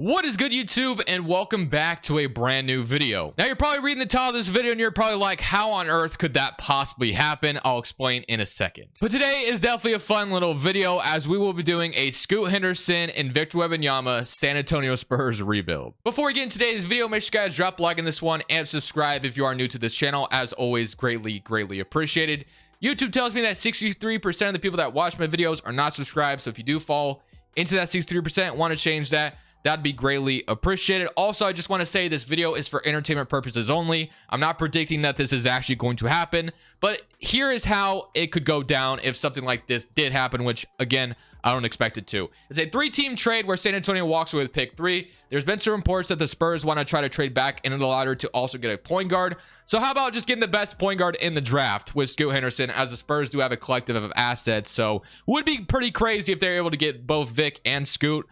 What is good, YouTube, and welcome back to a brand new video. Now, you're probably reading the title of this video and you're probably like, how on earth could that possibly happen? I'll explain in a second. But today is definitely a fun little video as we will be doing a Scoot Henderson and Victor Wembanyama San Antonio Spurs rebuild. Before we get into today's video, make sure you guys drop a like on this one and subscribe if you are new to this channel. As always, greatly appreciated. YouTube tells me that 63% of the people that watch my videos are not subscribed. So if you do fall into that 63%, want to change that, that'd be greatly appreciated. Also, I just want to say this video is for entertainment purposes only. I'm not predicting that this is actually going to happen, but here is how it could go down if something like this did happen, which again, I don't expect it to. It's a 3-team trade where San Antonio walks away with pick 3. There's been some reports that the Spurs want to try to trade back into the ladder to also get a point guard. So how about just getting the best point guard in the draft with Scoot Henderson, as the Spurs do have a collective of assets. So would be pretty crazy if they're able to get both Vic and Scoot.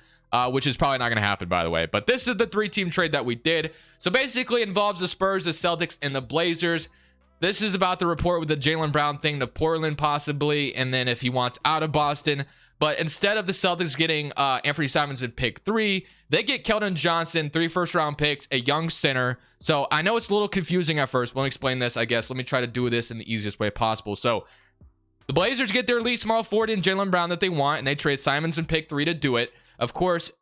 Which is probably not going to happen, by the way. But this is the 3-team trade that we did. So basically it involves the Spurs, the Celtics, and the Blazers. This is about the report with the Jaylen Brown thing, the Portland possibly, and then if he wants out of Boston. But instead of the Celtics getting Anthony Simons in pick 3, they get Keldon Johnson, 3 first-round picks, a young center. So I know it's a little confusing at first. Let me explain this, I guess. Let me try to do this in the easiest way possible. So the Blazers get their elite small forward in Jaylen Brown that they want, and they trade Simons in pick 3 to do it. Of course,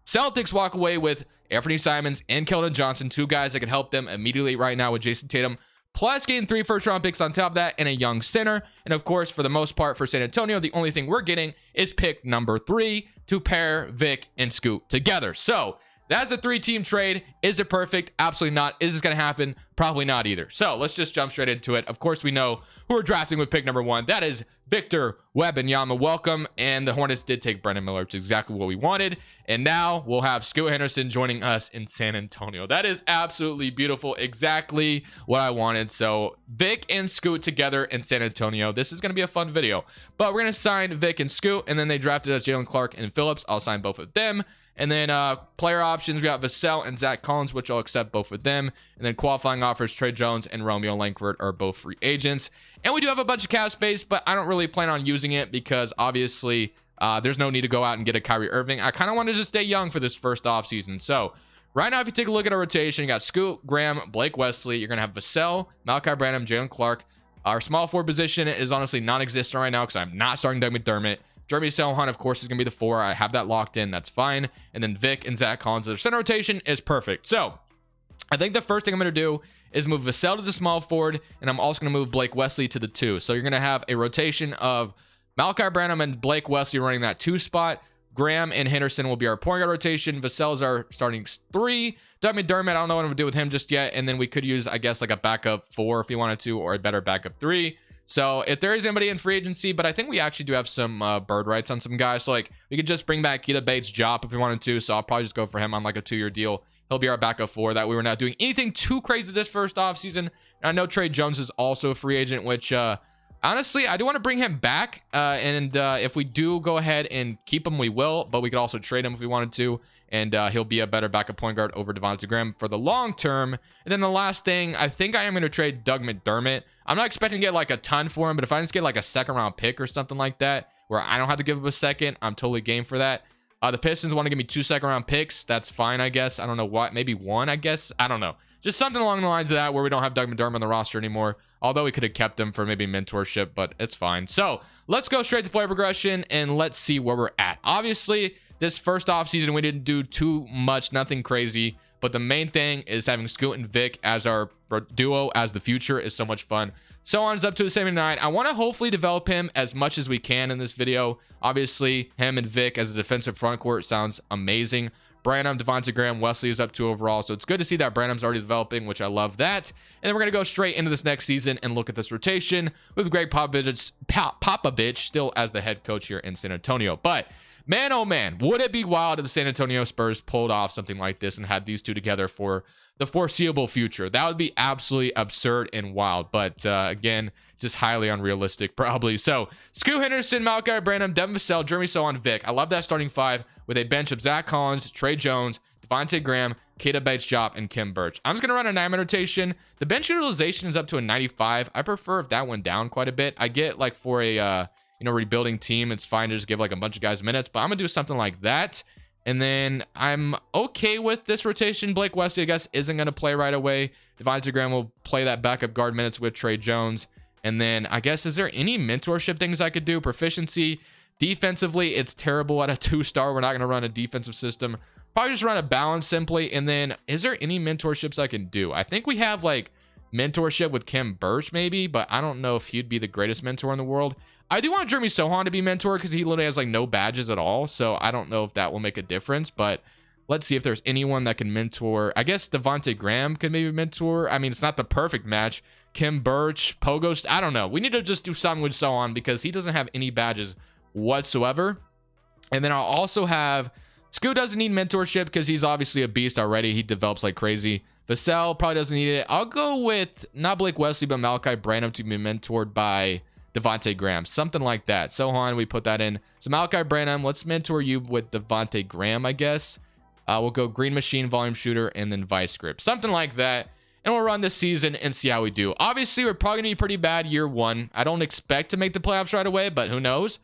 Celtics walk away with Anthony Simons and Keldon Johnson, 2 guys that can help them immediately right now with Jason Tatum, plus getting 3 first-round picks on top of that and a young center. And of course, for the most part for San Antonio, the only thing we're getting is pick number 3 to pair Vic and Scoot together. So that's the 3-team trade. Is it perfect? Absolutely not. Is this going to happen? Probably not either. So let's just jump straight into it. Of course, we know who we're drafting with pick number 1. That is Victor Wembanyama. Welcome. And the Hornets did take Brendan Miller, which is exactly what we wanted. And now we'll have Scoot Henderson joining us in San Antonio. That is absolutely beautiful. Exactly what I wanted. So Vic and Scoot together in San Antonio. This is going to be a fun video. But we're going to sign Vic and Scoot. And then they drafted us Jalen Clark and Phillips. I'll sign both of them. And then player options, we got Vassell and Zach Collins, which I'll accept both of them. And then qualifying offers, Trey Jones and Romeo Langford are both free agents. And we do have a bunch of cap space, but I don't really plan on using it because obviously there's no need to go out and get a Kyrie Irving. I kind of wanted to stay young for this first offseason. So right now, if you take a look at our rotation, you got Scoot, Graham, Blake Wesley. You're going to have Vassell, Malachi Branham, Jalen Clark. Our small forward position is honestly non-existent right now because I'm not starting Doug McDermott. Jeremy Sohan, of course, is going to be the 4. I have that locked in. That's fine. And then Vic and Zach Collins. Their center rotation is perfect. So I think the first thing I'm going to do is move Vassell to the small forward. And I'm also going to move Blake Wesley to the 2. So you're going to have a rotation of Malachi Branham and Blake Wesley running that 2 spot. Graham and Henderson will be our point guard rotation. Vassell's our starting 3. Doug McDermott, I don't know what I'm going to do with him just yet. And then we could use, I guess, like a backup 4 if you wanted to, or a better backup 3. So if there is anybody in free agency, but I think we actually do have some bird rights on some guys. So like we could just bring back Keita Bates-Diop if we wanted to. So I'll probably just go for him on like a 2-year deal. He'll be our backup 4. That we were not doing anything too crazy this first offseason. And I know Trey Jones is also a free agent, which honestly, I do want to bring him back. And if we do go ahead and keep him, we will. But we could also trade him if we wanted to. And he'll be a better backup point guard over Devontae Graham for the long term. And then the last thing, I think I am going to trade Doug McDermott. I'm not expecting to get like a ton for him, but if I just get like a 2nd-round pick or something like that, where I don't have to give up a second, I'm totally game for that. The Pistons want to give me 2 2nd-round picks. That's fine, I guess. I don't know what. Maybe 1, I guess. I don't know. Just something along the lines of that where we don't have Doug McDermott on the roster anymore. Although we could have kept him for maybe mentorship, but it's fine. So let's go straight to player progression and let's see where we're at. Obviously, this first offseason, we didn't do too much, nothing crazy. But the main thing is having Scoot and Vic as our duo as the future is so much fun. So on is up to a 79. I want to hopefully develop him as much as we can in this video. Obviously, him and Vic as a defensive front court sounds amazing. Branham, Devontae Graham, Wesley is up to overall. So it's good to see that Branham's already developing, which I love that. And then we're going to go straight into this next season and look at this rotation with Greg Popovich still as the head coach here in San Antonio. But man, oh man, would it be wild if the San Antonio Spurs pulled off something like this and had these 2 together for the foreseeable future? That would be absolutely absurd and wild. But again, just highly unrealistic probably. So Scoot Henderson, Malachi Branham, Devin Vassell, Jeremy Sohan, Vic. I love that starting 5 with a bench of Zach Collins, Trey Jones, Devontae Graham, Keita Bates-Diop, and Kim Birch. I'm just going to run a 9-man rotation. The bench utilization is up to a 95. I prefer if that went down quite a bit. I get like for a rebuilding team, it's fine to just give like a bunch of guys minutes, but I'm gonna do something like that. And then I'm okay with this rotation. Blake Wesley, I guess, isn't going to play right away. Devontae Graham will play that backup guard minutes with Trey Jones. And then I guess, is there any mentorship things I could do? Proficiency. Defensively, it's terrible at a 2-star. We're not going to run a defensive system. Probably just run a balance simply. And then is there any mentorships I can do? I think we have like mentorship with Kim Birch maybe, but I don't know if he'd be the greatest mentor in the world. I do want Jeremy Sohan to be mentored because he literally has like no badges at all. So I don't know if that will make a difference, but let's see if there's anyone that can mentor. I guess Devontae Graham could maybe mentor. I mean, it's not the perfect match. Kim Birch, Pogost, I don't know. We need to just do something with Sohan because he doesn't have any badges whatsoever. And then I'll also have Scoot doesn't need mentorship because he's obviously a beast already. He develops like crazy. Vassell probably doesn't need it. I'll go with not Blake Wesley, but Malachi Branham to be mentored by Devontae Graham. Something like that. Sohan, we put that in. So Malachi Branham, let's mentor you with Devontae Graham, I guess. We'll go Green Machine, Volume Shooter, and then Vice Grip. Something like that. And we'll run this season and see how we do. Obviously, we're probably going to be pretty bad year one. I don't expect to make the playoffs right away, but who knows?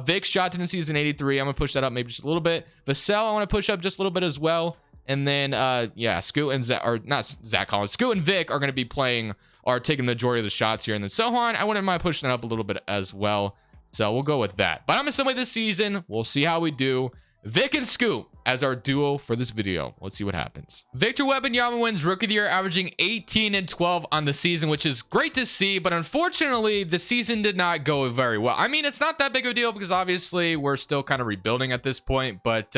Vic's shot tendency is an 83. I'm going to push that up maybe just a little bit. Vassell, I want to push up just a little bit as well. And then, yeah, Scoot and Zach, or not Zach Collins, Scoot and Vic are going to be playing or taking the majority of the shots here. And then Sohan, I wouldn't mind pushing that up a little bit as well. So we'll go with that. But I'm assuming this season, we'll see how we do. Vic and Scoot as our duo for this video. Let's see what happens. Victor Wembanyama wins Rookie of the Year, averaging 18 and 12 on the season, which is great to see. But unfortunately, the season did not go very well. I mean, it's not that big of a deal because obviously we're still kind of rebuilding at this point. But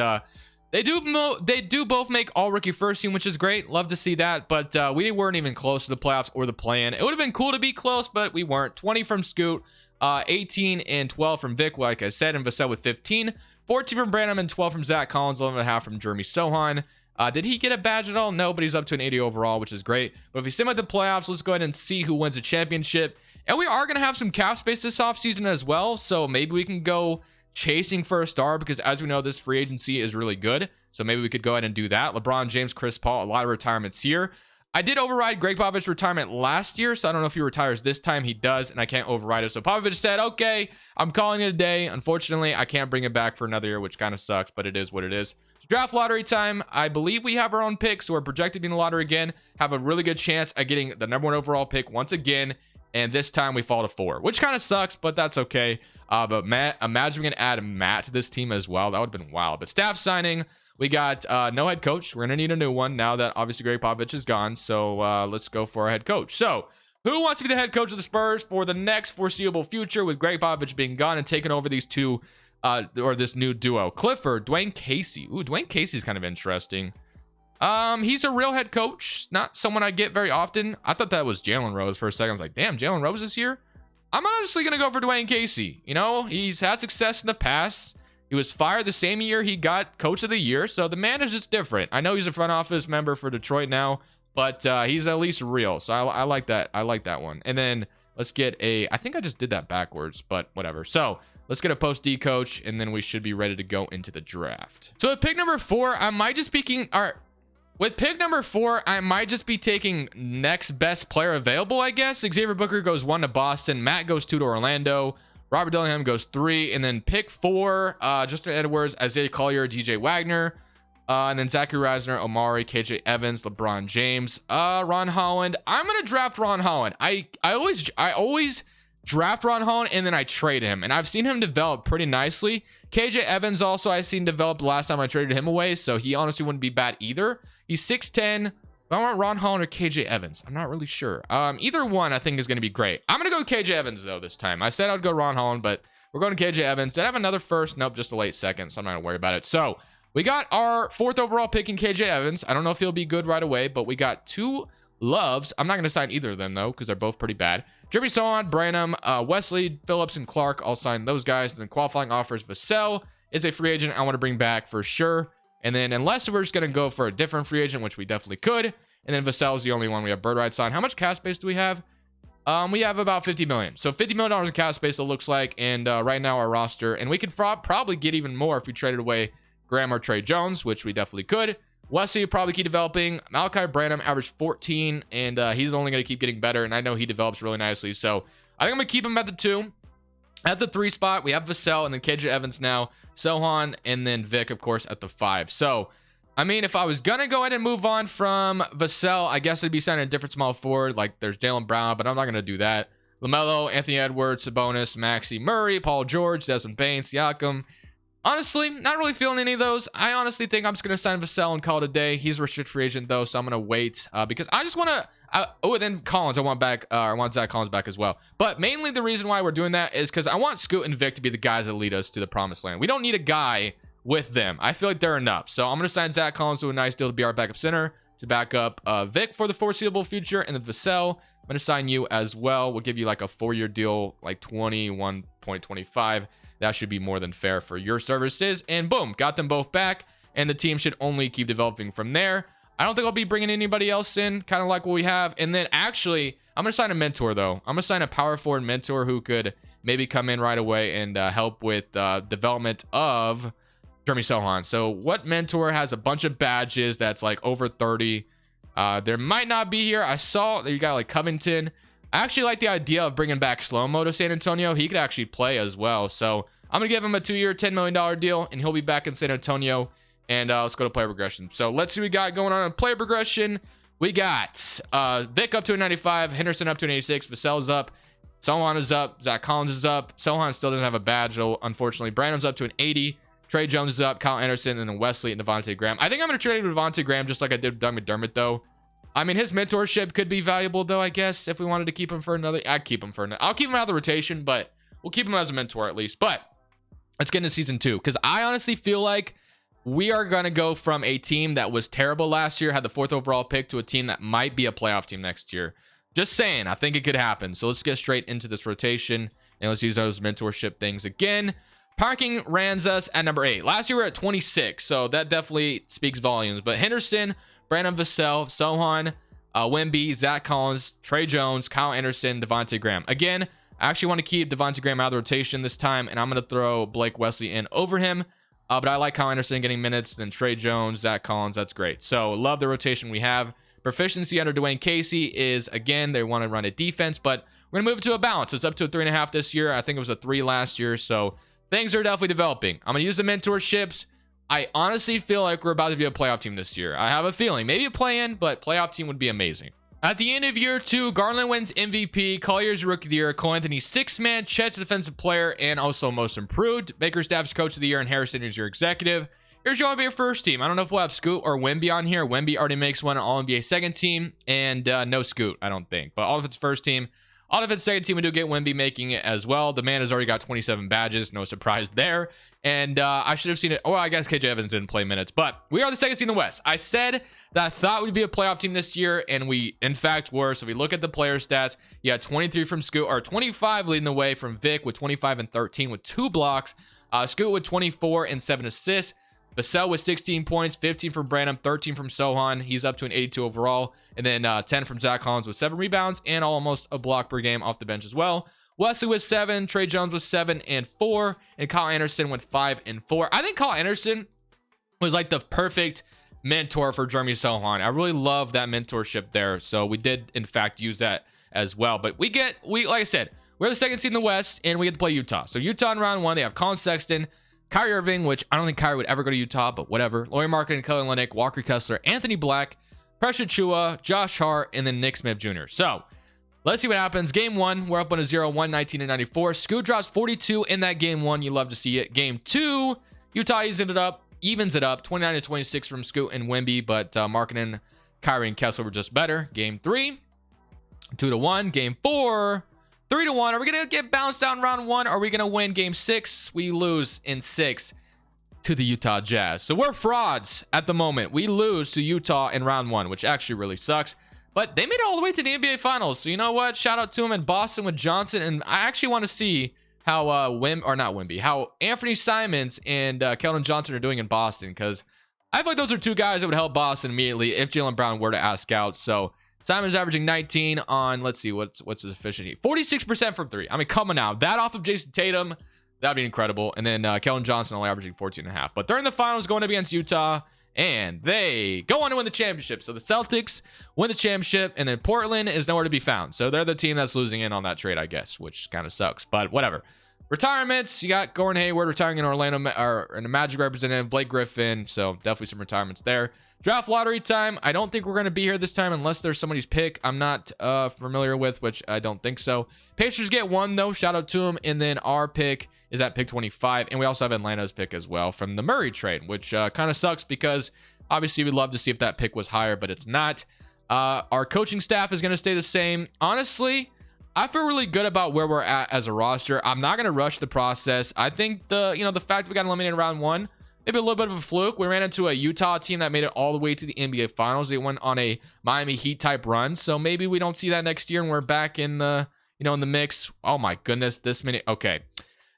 they do both make all rookie first team, which is great. Love to see that. But we weren't even close to the playoffs or the play-in. It would have been cool to be close, but we weren't. 20 from Scoot, 18 and 12 from Vic, like I said, and Vassell with 15. 14 from Branham and 12 from Zach Collins, 11.5 from Jeremy Sohan. Did he get a badge at all? No, but he's up to an 80 overall, which is great. But if we sim at the playoffs, let's go ahead and see who wins the championship. And we are going to have some cap space this offseason as well. So maybe we can go chasing for a star because as we know, this free agency is really good. So maybe we could go ahead and do that. LeBron James, Chris Paul, a lot of retirements here. I did override Greg Popovich's retirement last year, so I don't know if he retires this time. He does, and I can't override it. So Popovich said, okay, I'm calling it a day. Unfortunately, I can't bring it back for another year, which kind of sucks, but it is what it is. So draft lottery time. I believe we have our own pick, so we're projected to be in the lottery again. Have a really good chance at getting the #1 overall pick once again, and this time we fall to 4, which kind of sucks, but that's okay. But Matt, imagine we can add Matt to this team as well. That would have been wild. But staff signing. We got no head coach. We're going to need a new one now that obviously Greg Popovich is gone. So let's go for a head coach. So who wants to be the head coach of the Spurs for the next foreseeable future with Greg Popovich being gone and taking over these two or this new duo? Clifford, Dwayne Casey. Ooh, Dwayne Casey's kind of interesting. He's a real head coach. Not someone I get very often. I thought that was Jalen Rose for a second. I was like, damn, Jalen Rose is here? I'm honestly going to go for Dwayne Casey. You know, he's had success in the past. He was fired the same year he got Coach of the Year, so the man is just different. I know he's a front office member for Detroit now, but he's at least real, so I like that. I like that one. And then let's get a... I think I just did that backwards, but whatever. So let's get a post-D coach, and then we should be ready to go into the draft. So at pick number 4, I might just be taking... With pick number 4, I might just be taking next best player available, I guess. Xavier Booker goes 1 to Boston. Matt goes 2 to Orlando. Robert Dillingham goes 3, and then pick 4, Justin Edwards, Isaiah Collier, DJ Wagner, and then Zachary Reisner, Omari, KJ Evans, LeBron James, Ron Holland. I'm gonna draft Ron Holland. I always draft Ron Holland and then I trade him, and I've seen him develop pretty nicely. KJ Evans also I seen develop the last time I traded him away, so he honestly wouldn't be bad either. He's 6'10". I want Ron Holland or KJ Evans. I'm not really sure. Either one I think is going to be great. I'm going to go with KJ Evans, though, this time. I said I'd go Ron Holland, but we're going to KJ Evans. Did I have another first? Nope, just a late second, so I'm not going to worry about it. So we got our 4th overall pick in KJ Evans. I don't know if he'll be good right away, but we got 2 loves. I'm not going to sign either of them, though, because they're both pretty bad. Jeremy Sohan, Branham, Wesley, Phillips, and Clark. I'll sign those guys. And then qualifying offers. Vassell is a free agent I want to bring back for sure. And then unless we're just going to go for a different free agent, which we definitely could. And then Vassell's the only one we have bird right sign. How much cap space do we have? We have about $50 million. So $50 million in cap space, it looks like. And right now our roster, and we could probably get even more if we traded away Graham or Trey Jones, which we definitely could. Wesley would probably keep developing. Malachi Branham averaged 14, and he's only going to keep getting better. And I know he develops really nicely. So I think I'm going to keep him at the 2. At the 3 spot, we have Vassell and then KJ Evans now. Sohan, and then Vic, of course, at the 5. So, I mean, if I was going to go ahead and move on from Vassell, I guess I'd be signing a different small forward. Like, there's Jaylen Brown, but I'm not going to do that. LaMelo, Anthony Edwards, Sabonis, Maxey Murray, Paul George, Desmond Bane, Siakam. Honestly, not really feeling any of those. I honestly think I'm just going to sign Vassell and call it a day. He's a restricted free agent, though, so I'm going to wait because I just want to... oh, and then Collins, I want back. I want Zach Collins back as well. But mainly the reason why we're doing that is because I want Scoot and Vic to be the guys that lead us to the promised land. We don't need a guy with them. I feel like they're enough. So I'm going to sign Zach Collins to a nice deal to be our backup center, to back up Vic for the foreseeable future, and then Vassell, I'm going to sign you as well. We'll give you like a 4-year deal, like 21.25. That should be more than fair for your services. And boom, got them both back. And the team should only keep developing from there. I don't think I'll be bringing anybody else in, kind of like what we have. And then actually, I'm going to sign a mentor, though. I'm going to sign a power forward mentor who could maybe come in right away and help with development of Jeremy Sohan. So what mentor has a bunch of badges that's like over 30? There might not be here. I saw that you got like Covington. I actually like the idea of bringing back Slow-Mo to San Antonio. He could actually play as well. So I'm going to give him a 2-year, $10 million deal, and he'll be back in San Antonio. And let's go to player progression. So let's see what we got going on in player progression. We got Vic up to a 95, Henderson up to an 86, Vassell's up, Sohan is up, Zach Collins is up. Sohan still doesn't have a badge, though, unfortunately. Brandon's up to an 80. Trey Jones is up, Kyle Anderson, and then Wesley and Devontae Graham. I think I'm going to trade with Devontae Graham just like I did with Doug McDermott, though. I mean, his mentorship could be valuable, though, I guess, if we wanted to keep him for another. I'd keep him for another. I'll keep him out of the rotation, but we'll keep him as a mentor at least. But let's get into season 2, because I honestly feel like we are going to go from a team that was terrible last year, had the 4th overall pick, to a team that might be a playoff team next year. Just saying, I think it could happen. So let's get straight into this rotation, and let's use those mentorship things again. Parking lands us at number 8. Last year we were at 26, so that definitely speaks volumes. But Henderson, Brandon Vassell, Sohan, Wemby, Zach Collins, Trey Jones, Kyle Anderson, Devontae Graham. Again, I actually want to keep Devontae Graham out of the rotation this time, and I'm going to throw Blake Wesley in over him. But I like Kyle Anderson getting minutes, then Trey Jones, Zach Collins. That's great. So love the rotation we have. Proficiency under Dwayne Casey is, again, they want to run a defense, but we're going to move it to a balance. It's up to a 3.5 this year. I think it was a 3 last year, so things are definitely developing. I'm going to use the mentorships. I honestly feel like we're about to be a playoff team this year. I have a feeling. Maybe a play-in, but playoff team would be amazing. At the end of year 2, Garland wins MVP, Collier's Rookie of the Year, Cole Anthony 6th Man, Chet's Defensive Player, and also Most Improved. Bakerstaff's Coach of the Year, and Harrison is your Executive. Here's your All-NBA first team. I don't know if we'll have Scoot or Wemby on here. Wemby already makes one All-NBA second team, and no Scoot, I don't think. But all of its first team. All of its second team, we do get Wemby making it as well. The man has already got 27 badges. No surprise there. And I should have seen it. Oh, I guess KJ Evans didn't play minutes. But we are the second seed in the West. I said that I thought we'd be a playoff team this year, and we, in fact, were. So if we look at the player stats, you got 23 from Scoot, or 25 leading the way from Vic with 25 and 13 with 2 blocks. Scoot with 24 and 7 assists. Vassell with 16 points, 15 from Branham, 13 from Sohan. He's up to an 82 overall. And then 10 from Zach Collins with 7 rebounds and almost a block per game off the bench as well. Wesley with 7, Trey Jones with 7 and 4, and Kyle Anderson with 5 and 4. I think Kyle Anderson was like the perfect mentor for Jeremy Sohan. I really love that mentorship there. So we did, in fact, use that as well. But we like I said, we're the second seed in the West, and we get to play Utah. So Utah in round 1, they have Colin Sexton, Kyrie Irving, which I don't think Kyrie would ever go to Utah, but whatever. Laurie Markin, Kelly Olynyk, Walker Kessler, Anthony Black, Precious Chua, Josh Hart, and then Nick Smith Jr. So let's see what happens. Game 1, we're up on a 0, 119 to 94. Scoot drops 42 in that game 1. You love to see it. Game 2, Utah evens it up, 29 to 26 from Scoot and Wemby, but Markkanen, Kyrie, and Kessler were just better. Game 3, 2 to 1. Game 4, 3 to 1. Are we gonna get bounced out in round 1? Are we gonna win game 6? We lose in 6 to the Utah Jazz. So we're frauds at the moment. We lose to Utah in round 1, which actually really sucks. But they made it all the way to the NBA Finals. So you know what? Shout out to them in Boston with Johnson. And I actually want to see how how Anthony Simons and Keldon Johnson are doing in Boston, because I feel like those are 2 guys that would help Boston immediately if Jaylen Brown were to ask out. So Simon's averaging 19 on, let's see, what's his efficiency? 46% from 3. I mean, come on now. That off of Jason Tatum, that'd be incredible. And then Keldon Johnson only averaging 14.5. But they're in the finals going up against Utah, and they go on to win the championship. So the Celtics win the championship, and then Portland is nowhere to be found. So they're the team that's losing in on that trade, I guess, which kind of sucks. But whatever. Retirements, you got Gordon Hayward retiring in Orlando, or in a Magic representative, Blake Griffin. So definitely some retirements there. Draft lottery time. I don't think we're going to be here this time unless there's somebody's pick I'm not familiar with, which I don't think so. Pacers get one, though. Shout out to them. And then our pick is at pick 25. And we also have Atlanta's pick as well from the Murray trade, which kind of sucks because obviously we'd love to see if that pick was higher, but it's not. Our coaching staff is going to stay the same. Honestly, I feel really good about where we're at as a roster. I'm not going to rush the process. I think the fact we got eliminated in round one, maybe a little bit of a fluke. We ran into a Utah team that made it all the way to the NBA Finals. They went on a Miami Heat type run. So maybe we don't see that next year and we're back in the, in the mix. Oh my goodness, this many. Okay.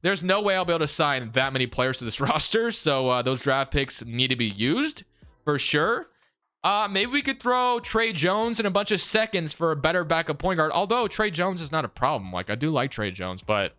There's no way I'll be able to sign that many players to this roster. So those draft picks need to be used for sure. Maybe we could throw Trey Jones and a bunch of seconds for a better backup point guard. Although Trey Jones is not a problem. Like, I do like Trey Jones, but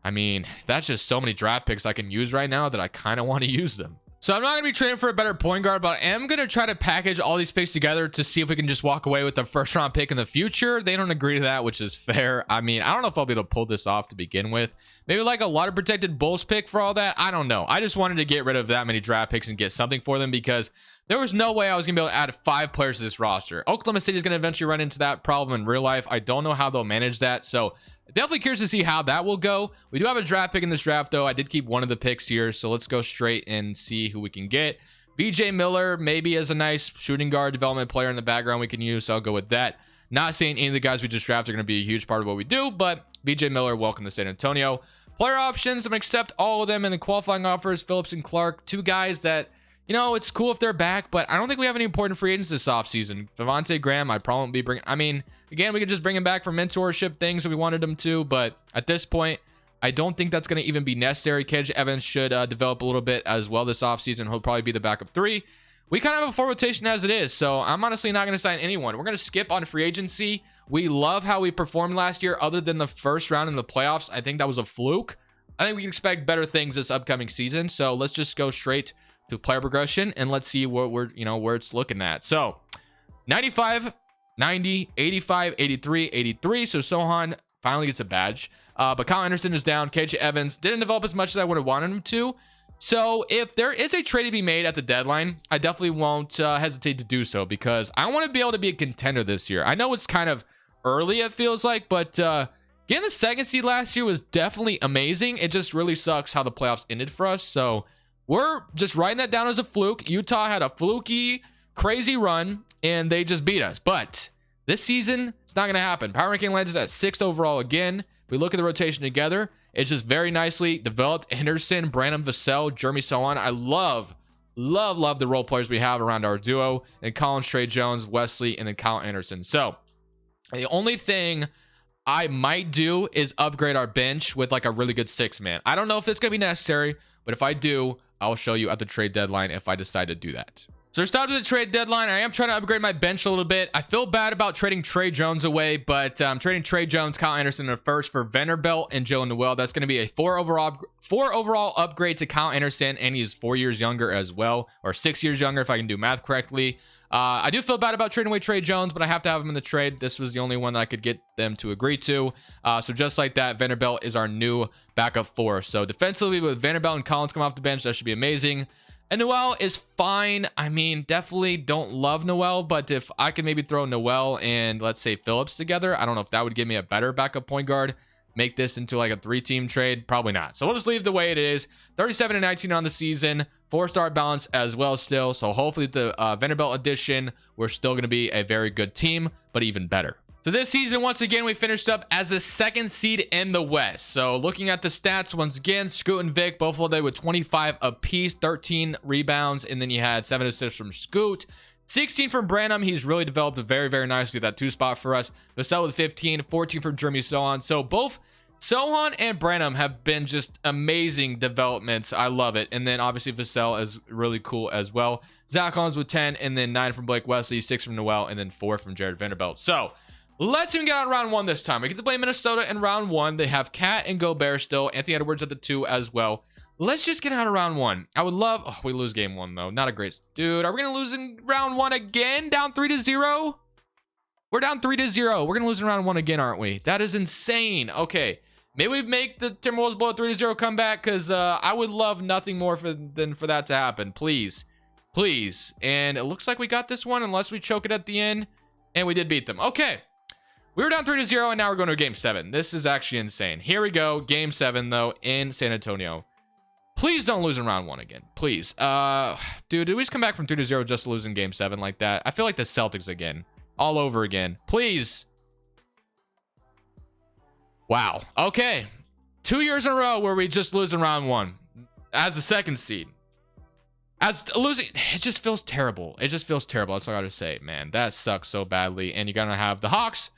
I mean, that's just so many draft picks I can use right now that I kind of want to use them. So I'm not going to be trading for a better point guard, but I am going to try to package all these picks together to see if we can just walk away with the first round pick in the future. They don't agree to that, which is fair. I mean, I don't know if I'll be able to pull this off to begin with. Maybe like a lottery protected Bulls pick for all that. I don't know. I just wanted to get rid of that many draft picks and get something for them because there was no way I was going to be able to add 5 players to this roster. Oklahoma City is going to eventually run into that problem in real life. I don't know how they'll manage that. So definitely curious to see how that will go. We do have a draft pick in this draft, though. I did keep one of the picks here. So let's go straight and see who we can get. VJ Miller maybe is a nice shooting guard development player in the background we can use. So I'll go with that. Not saying any of the guys we just drafted are going to be a huge part of what we do, but VJ Miller, welcome to San Antonio. Player options, I'm going to accept all of them. And the qualifying offers, Phillips and Clark, 2 guys that, it's cool if they're back, but I don't think we have any important free agents this offseason. Devontae Graham, I probably won't be bringing. I mean, again, we could just bring him back for mentorship things if we wanted him to, but at this point, I don't think that's going to even be necessary. KJ Evans should develop a little bit as well this offseason. He'll probably be the backup 3. We kind of have a 4 rotation as it is, so I'm honestly not going to sign anyone. We're going to skip on free agency. We love how we performed last year, other than the first round in the playoffs. I think that was a fluke. I think we can expect better things this upcoming season, so let's just go straight to player progression and let's see what we're where it's looking at. So 95, 90, 85, 83, 83. So Sohan finally gets a badge, but Kyle Henderson is down. KJ Evans didn't develop as much as I would have wanted him to. So if there is a trade to be made at the deadline, I definitely won't hesitate to do so because I want to be able to be a contender this year. I know it's kind of early, it feels like, but getting the second seed last year was definitely amazing. It just really sucks how the playoffs ended for us. So we're just writing that down as a fluke. Utah had a fluky, crazy run, and they just beat us. But this season, it's not going to happen. Power ranking lands us at 6th overall again. If we look at the rotation together, it's just very nicely developed. Henderson, Branham, Vassell, Jeremy Sohan. I love the role players we have around our duo. And Collins, Trey Jones, Wesley, and then Kyle Anderson. So the only thing I might do is upgrade our bench with like a really good 6-man. I don't know if it's going to be necessary, but if I do, I'll show you at the trade deadline if I decide to do that. So start with the trade deadline. I am trying to upgrade my bench a little bit. I feel bad about trading Trey Jones away, but I'm trading Trey Jones, Kyle Anderson in the first for Vanderbilt and Joe Noel. That's going to be a 4 overall upgrade to Kyle Anderson, and he's 4 years younger as well, or 6 years younger if I can do math correctly. I do feel bad about trading away Trey Jones, but I have to have him in the trade. This was the only one that I could get them to agree to. So just like that, Vanderbilt is our new backup 4. So defensively with Vanderbilt and Collins come off the bench, that should be amazing. And Noel is fine. I mean, definitely don't love Noel, but if I could maybe throw Noel and let's say Phillips together, I don't know if that would give me a better backup point guard. Make this into like a 3-team trade. Probably not. So we'll just leave the way it is. 37 and 19 on the season. 4-star balance as well still. So hopefully the Vanderbilt edition, we're still going to be a very good team, but even better. So this season, once again, we finished up as a 2nd seed in the West. So looking at the stats, once again, Scoot and Vic both all day with 25 apiece, 13 rebounds, and then you had 7 assists from Scoot. 16 from Branham. He's really developed very, very nicely that 2 spot for us. Vassell with 15, 14 from Jeremy Sohan. So both Sohan and Branham have been just amazing developments. I love it. And then obviously Vassell is really cool as well. Zach Collins with 10, and then 9 from Blake Wesley, 6 from Noel, and then 4 from Jared Vanderbilt. So let's even get out of round 1 this time. We get to play Minnesota in round 1. They have Cat and Gobert still. Anthony Edwards at the 2 as well. Let's just get out of round 1. I would love... Oh, we lose game 1, though. Not a great... Dude, are we going to lose in round 1 again? Down 3-0? We're down 3-0. We're going to lose in round 1 again, aren't we? That is insane. Okay. Maybe we make the Timberwolves blow a 3-0 comeback, because I would love nothing more than for that to happen. Please. Please. And it looks like we got this one, unless we choke it at the end. And we did beat them. Okay. We were down 3-0, and now we're going to Game 7. This is actually insane. Here we go. Game 7, though, in San Antonio. Please don't lose in round 1 again. Please. Dude, did we just come back from 3-0 just to lose in Game 7 like that? I feel like the Celtics again. All over again. Please. Wow. Okay. 2 years in a row where we just lose in round 1 as the second seed. As losing, it just feels terrible. It just feels terrible. That's all I gotta say, man. That sucks so badly. And you're gonna have the Hawks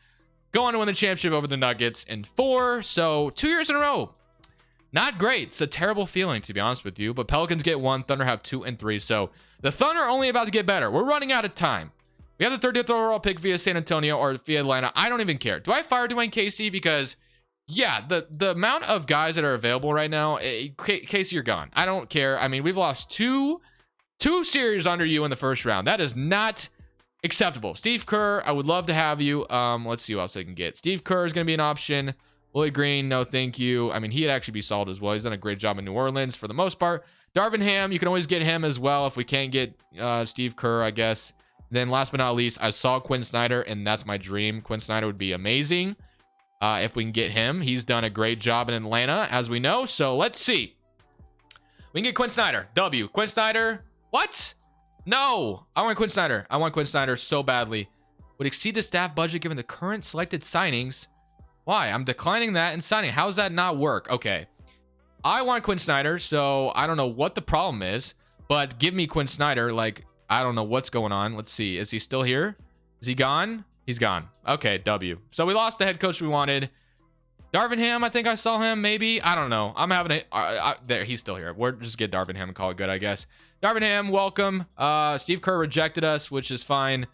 go on to win the championship over the Nuggets in 4. So 2 years in a row. Not great. It's a terrible feeling, to be honest with you. But Pelicans get 1. Thunder have 2 and 3. So the Thunder are only about to get better. We're running out of time. We have the 30th overall pick via San Antonio or via Atlanta. I don't even care. Do I fire Dwayne Casey? Because, yeah, the amount of guys that are available right now, Casey, you're gone. I don't care. I mean, we've lost two series under you in the first round. That is not acceptable. Steve Kerr, I would love to have you. Let's see what else I can get. Steve Kerr is going to be an option. Willie Green, no thank you. I mean, he'd actually be solid as well. He's done a great job in New Orleans for the most part. Darvin Ham, you can always get him as well if we can't get Steve Kerr, I guess. Then last but not least, I saw Quinn Snyder, and that's my dream. Quinn Snyder would be amazing if we can get him. He's done a great job in Atlanta, as we know. So let's see. We can get Quinn Snyder. W. Quinn Snyder. What? No. I want Quinn Snyder. I want Quinn Snyder so badly. Would exceed the staff budget given the current selected signings. Why? I'm declining that and signing. How does that not work? Okay. I want Quinn Snyder, so I don't know what the problem is, but give me Quinn Snyder. Like, I don't know what's going on. Let's see. Is he still here? Is he gone? He's gone. Okay, W. So we lost the head coach we wanted. Darvin Ham, I think I saw him, maybe. I don't know. I'm having a... there, he's still here. We're just get Darvin Ham and call it good, I guess. Darvin Ham, welcome. Steve Kerr rejected us, which is fine.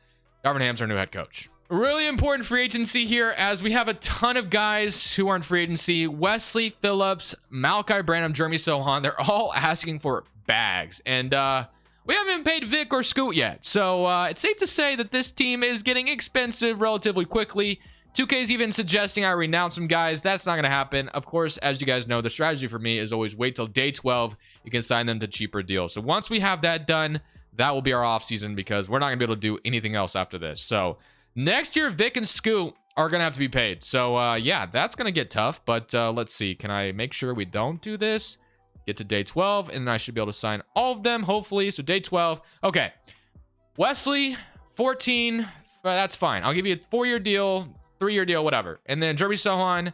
Darvin Ham's our new head coach. Really important free agency here, as we have a ton of guys who are in free agency. Wesley Phillips, Malachi Branham, Jeremy Sohan. They're all asking for bags. And we haven't even paid Vic or Scoot yet. So it's safe to say that this team is getting expensive relatively quickly. 2K's even suggesting I renounce some guys. That's not going to happen. Of course, as you guys know, the strategy for me is always wait till day 12. You can sign them to cheaper deals. So once we have that done, that will be our offseason, because we're not going to be able to do anything else after this. So next year, Vic and Scoot are going to have to be paid. So yeah, that's going to get tough. But let's see. Can I make sure we don't do this? Get to day 12, and I should be able to sign all of them, hopefully. So day 12. Okay. Wesley, 14. That's fine. I'll give you a 4-year deal. 3-year deal, whatever. And then Jeremy Sohan,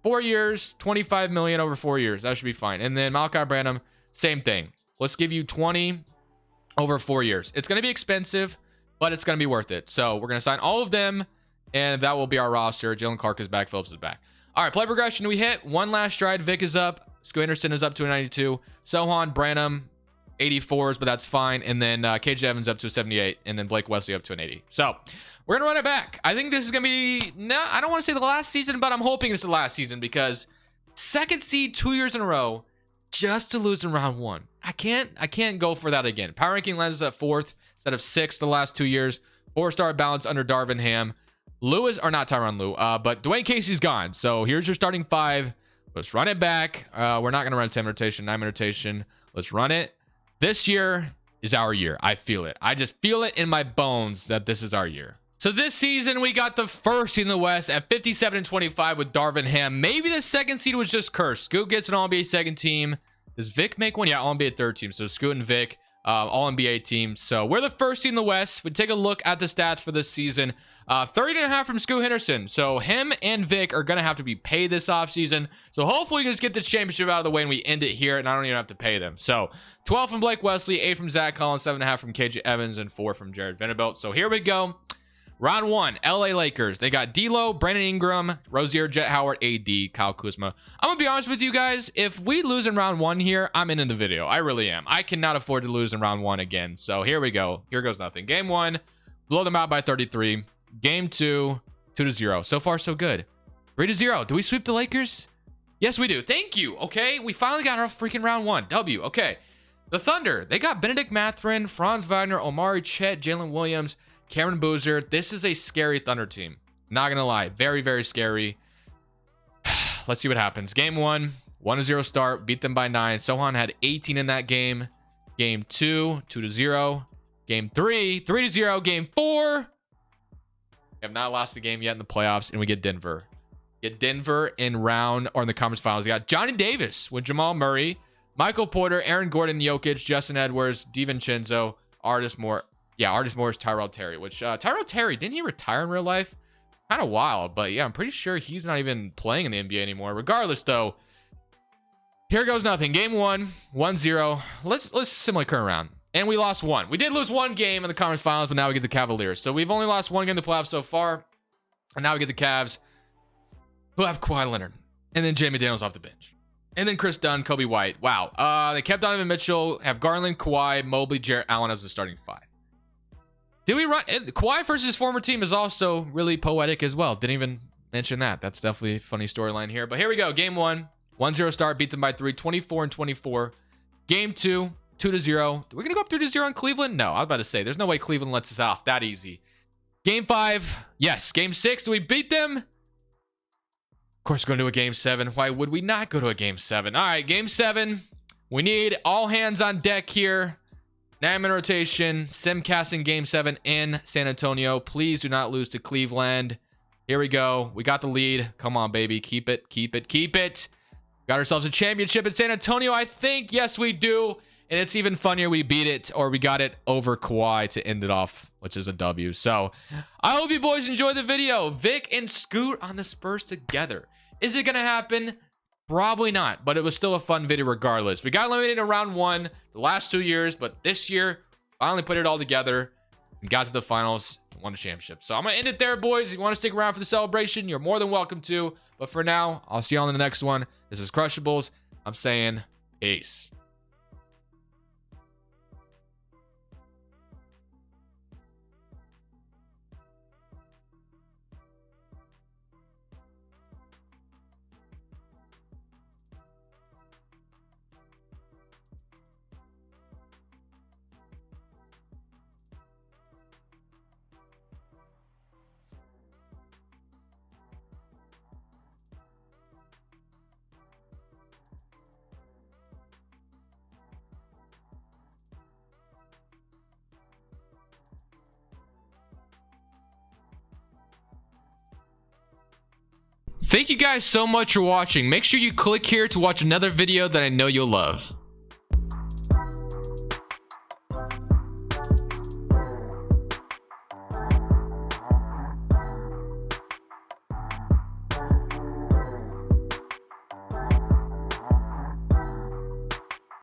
4 years, 25 million over 4 years. That should be fine. And then Malachi Branham, same thing. Let's give you 20 over 4 years. It's going to be expensive, but it's going to be worth it. So we're going to sign all of them, and that will be our roster. Jalen Clark is back. Phillips is back. All right, play progression. We hit one last stride. Vic is up. Scoot Henderson is up to a 92. Sohan, Branham, 84s, but that's fine. And then KJ Evans up to a 78, and then Blake Wesley up to an 80. So we're going to run it back. I think this is going to be, no, I don't want to say the last season, but I'm hoping it's the last season, because second seed 2 years in a row just to lose in round 1. I can't go for that again. Power ranking lands at 4th instead of 6th the last 2 years. 4-star balance under Darvin Ham. Lewis, or not Tyronn Lue, but Dwayne Casey's gone. So here's your starting 5. Let's run it back. We're not going to run 10 rotation, 9 rotation. Let's run it. This year is our year. I feel it. I just feel it in my bones that this is our year. So this season, we got the first seed in the West at 57-25 with Darvin Ham. Maybe the second seed was just cursed. Scoot gets an All-NBA second team. Does Vic make one? Yeah, All-NBA third team. So Scoot and Vic, All-NBA team. So we're the first seed in the West. If we take a look at the stats for this season, 30.5 from Scoot Henderson. So him and Vic are going to have to be paid this offseason. So hopefully we can just get this championship out of the way and we end it here, and I don't even have to pay them. So 12 from Blake Wesley, 8 from Zach Collins, 7.5 from KJ Evans, and 4 from Jared Vanderbilt. So here we go. Round 1, LA Lakers. They got D'Lo, Brandon Ingram, Rozier, Jet Howard, AD, Kyle Kuzma. I'm going to be honest with you guys. If we lose in round 1 here, I'm in the video. I really am. I cannot afford to lose in round 1 again. So here we go. Here goes nothing. Game 1, blow them out by 33. Game 2, 2-0. So far, so good. 3-0. Do we sweep the Lakers? Yes, we do. Thank you. Okay, we finally got our freaking round 1. W. Okay. The Thunder. They got Benedict Mathurin, Franz Wagner, Omari Chet, Jalen Williams, Cameron Boozer. This is a scary Thunder team. Not going to lie. Very, very scary. let's see what happens. Game 1, 1-0 start, beat them by 9. Sohan had 18 in that game. Game 2, 2-0. Game 3, 3-0. Game 4, we have not lost a game yet in the playoffs, and we get Denver. Get Denver in round or in the conference finals. We got Johnny Davis with Jamal Murray, Michael Porter, Aaron Gordon, Jokic, Justin Edwards, DiVincenzo, Artis Moore. Yeah, Artis Morris, Tyrell Terry. Which Tyrell Terry, didn't he retire in real life? Kind of wild, but yeah, I'm pretty sure he's not even playing in the NBA anymore. Regardless, though, here goes nothing. Game 1, 1-0. Let's simulate current round. And we lost 1. We did lose 1 game in the conference finals, but now we get the Cavaliers. So we've only lost 1 game in the playoffs so far. And now we get the Cavs, who have Kawhi Leonard. And then Jamie Daniels off the bench. And then Chris Dunn, Kobe White. Wow. They kept Donovan Mitchell, have Garland, Kawhi, Mobley, Jarrett Allen as the starting 5. Did we run? Kawhi versus his former team is also really poetic as well. Didn't even mention that. That's definitely a funny storyline here. But here we go. Game 1, 1-0 start, beat them by 3, 24-24. Game 2, 2-0. We're gonna go up 3-0 on Cleveland? No, I was about to say there's no way Cleveland lets us off that easy. Game 5, yes. Game 6, do we beat them? Of course, we're going to a game 7. Why would we not go to a game 7? All right, game 7. We need all hands on deck here. Nam in rotation. Simcasting game 7 in San Antonio. Please do not lose to Cleveland. Here we go. We got the lead. Come on, baby. Keep it, keep it, keep it. Got ourselves a championship in San Antonio, I think. Yes, we do. And it's even funnier we beat it, or we got it over Kawhi to end it off, which is a W. So I hope you boys enjoyed the video. Vic and Scoot on the Spurs together. Is it going to happen? Probably not, but it was still a fun video regardless. We got eliminated in round 1 the last 2 years, but this year, finally put it all together and got to the finals and won a championship. So I'm going to end it there, boys. If you want to stick around for the celebration, you're more than welcome to. But for now, I'll see you all in the next one. This is Crushables. I'm saying peace. Thank you guys so much for watching. Make sure you click here to watch another video that I know you'll love.